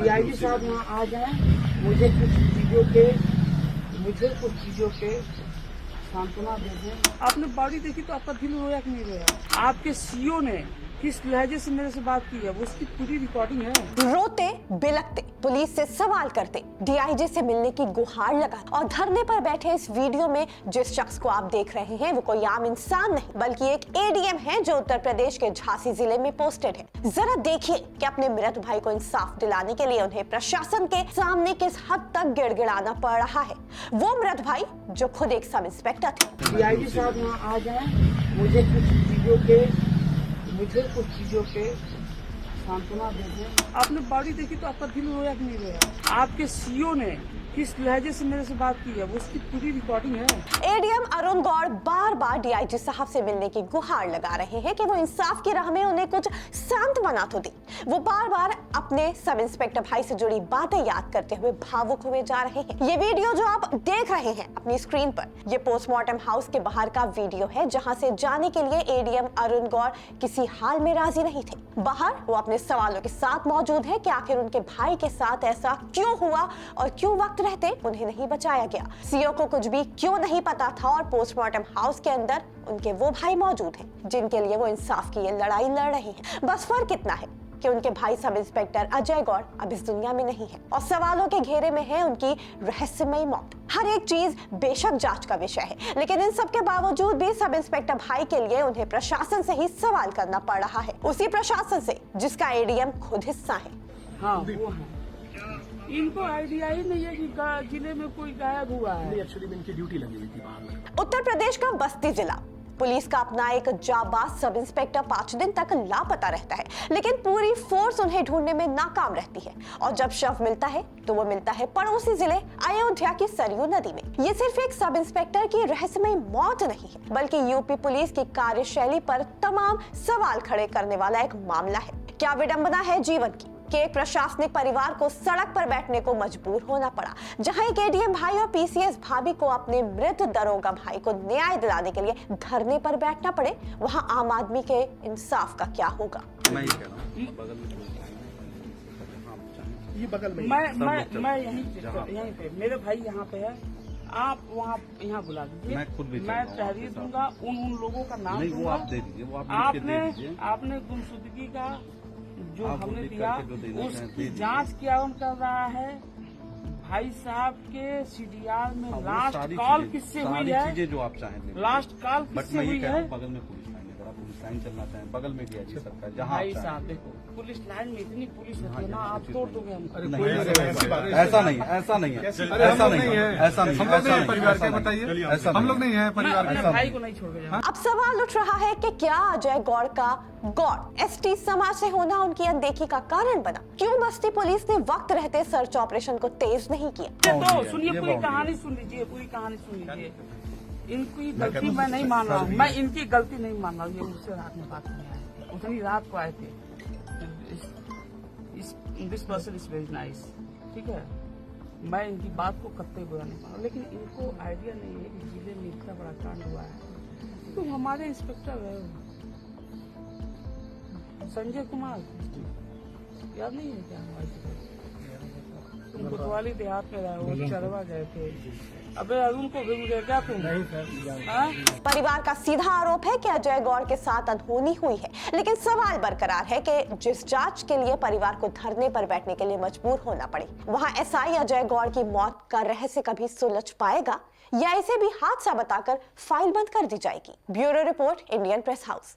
DIG साहब यहाँ आ जाएं, मुझे कुछ चीजों के सांत्वना दे दें। आपने बॉडी देखी तो आपका दिल रोया कि नहीं रोया? आपके सीओ ने किस लहजे से मेरे से बात की है, वो उसकी पूरी रिकॉर्डिंग है। रोते बिलखते पुलिस से सवाल करते, डीआईजी से मिलने की गुहार लगा और धरने पर बैठे इस वीडियो में जिस शख्स को आप देख रहे हैं वो कोई आम इंसान नहीं बल्कि एक एडीएम है जो उत्तर प्रदेश के झांसी जिले में पोस्टेड है। जरा देखिए कि अपने मृत भाई को इंसाफ दिलाने के लिए उन्हें प्रशासन के सामने किस हद तक गिड़गिड़ाना पड़ रहा है। वो मृत भाई जो खुद एक सब इंस्पेक्टर थे। डीआईजी साहब यहाँ आ जाएं, मुझे कुछ चीजों के सांत्वना दे दें। आपने बॉडी देखी तो आपका दिल रोया कि नहीं रोया? आपके सीओ ने किस लहजे से मेरे से बात की है, वो उसकी पूरी रिकॉर्डिंग है। एडीएम अरुण गौड़ बार बार डीआईजी साहब से मिलने की गुहार लगा रहे हैं कि वो इंसाफ की राह में उन्हें कुछ सांत्वना तो दे। वो बार बार अपने सब इंस्पेक्टर भाई से जुड़ी बातें याद करते हुए भावुक हुए जा रहे हैं। ये वीडियो जो आप देख रहे हैं अपनी स्क्रीन पर, ये पोस्टमार्टम हाउस के बाहर का वीडियो है जहां से जाने के लिए एडीएम अरुण गौड़ किसी हाल में राजी नहीं थे। बाहर वो अपने सवालों के साथ मौजूद है कि आखिर उनके भाई के साथ ऐसा क्यों हुआ और क्यों वक्त रहते उन्हें नहीं बचाया गया। सीओ को कुछ भी क्यों नहीं पता था और पोस्टमार्टम हाउस के अंदर उनके वो भाई मौजूद हैं जिनके लिए वो इंसाफ की ये लड़ाई लड़ रहे हैं। बस फर्क इतना है कि उनके भाई सब इंस्पेक्टर अजय गौड़ अब इस दुनिया में नहीं है और सवालों के घेरे में है उनकी रहस्यमयी मौत। हर एक चीज बेशक जांच का विषय है, लेकिन इन सब के बावजूद भी सब इंस्पेक्टर भाई के लिए उन्हें प्रशासन से ही सवाल करना पड़ रहा है, उसी प्रशासन से जिसका एडीएम खुद हिस्सा है। हाँ, वो है। इनको आइडिया ही नहीं है कि जिले में कोई गायब हुआ है। एक्चुअली इनकी ड्यूटी लगी हुई थी बाहर। उत्तर प्रदेश का बस्ती जिला पुलिस का अपना एक जाबाज सब इंस्पेक्टर 5 दिन तक लापता रहता है, लेकिन पूरी फोर्स उन्हें ढूंढने में नाकाम रहती है और जब शव मिलता है तो वो मिलता है पड़ोसी जिले अयोध्या की सरयू नदी में। ये सिर्फ एक सब इंस्पेक्टर की रहस्यमयी मौत नहीं है बल्कि यूपी पुलिस की कार्यशैली पर तमाम सवाल खड़े करने वाला एक मामला है। क्या विडंबना है जीवन की कि एक प्रशासनिक परिवार को सड़क पर बैठने को मजबूर होना पड़ा, जहां एक एडीएम भाई और पीसीएस भाभी को अपने मृत दरोगा भाई को न्याय दिलाने के लिए धरने पर बैठना पड़े, वहां आम आदमी के इंसाफ का क्या होगा? मैं ये कह रहा हूं, बगल में ये बगल में मैं यहीं पे, मेरे भाई यहाँ पे है, आप वहाँ यहाँ बुला दीजिए। मैं खुद भी मैं तहरीर दूंगा, उन लोगों का नाम नहीं, वो दूंगा। आप दे दीजिए, वो आप लिख के दे दीजिए। आपने गुमशुदगी का जो आप हमने लिख दिया करके जो देना चाहें, दे उसकी दीजिए। जांच किया कर रहा है। भाई साहब के सीडीआर में हाँ, वो लास्ट सारी कॉल चीजें- किससे सारी हुई है? चीजें जो आप चाहें लास्ट कॉल बट किससे मैं ये हुई कह रहा है? हूं, बगल में पुलिस लाइन है, अगर आप पुलिस लाइन चलना चाहें बगल में डीआईजी सरकार जहाँ भाई आप चाहें। साहब देखो, पुलिस लाइन में इतनी पुलिस होती है ना, यहाँ आप कुछ तोड़ नहीं। दोगे हमको। नहीं, ऐसा नहीं है, ऐसा नहीं है, ऐसा नहीं है, ऐसा नहीं है, ऐसा नहीं हम लोग नहीं है परिवार के, ऐसा नहीं। बताइए। ऐसा हम लोग नहीं है मैं परिवार अपने के। भाई को नहीं छोड़ के जाऊंगा। अब सवाल उठ रहा है कि क्या अजय गौड़ का गौड़ एसटी समाज से होना उनकी अनदेखी का कारण बना? क्यों बस्ती पुलिस ने वक्त रहते सर्च ऑपरेशन को तेज नहीं किया? तो सुनिए, ये पूरी बाउंड्री कहानी सुन लीजिए, पूरी कहानी सुन लीजिए। इनकी गलती मैं नहीं मान रहा हूँ, मैं इनकी गलती नहीं मान रहा हूँ। ये मुझसे रात में बात नहीं आए, उतनी रात को आए थे। This person is very nice, ठीक है, मैं इनकी बात को कतई बुरा नहीं मान रहा, लेकिन इनको आइडिया नहीं है कि जिले में इतना बड़ा कांड हुआ है। तो हमारे इंस्पेक्टर है संजय कुमार, याद नहीं है क्या? तुम कोतवाली देहात में रहे हो, चरवा गए थे। अबे अरुण को भी मुझे क्या तुम? नहीं सर। परिवार का सीधा आरोप है कि अजय गौड़ के साथ अनहोनी हुई है, लेकिन सवाल बरकरार है कि जिस जांच के लिए परिवार को धरने पर बैठने के लिए मजबूर होना पड़े, वहां एसआई अजय गौड़ की मौत का रहस्य कभी सुलझ पाएगा या इसे भी हादसा बताकर फाइल बंद कर दी जाएगी? Bureau report, Indian press house.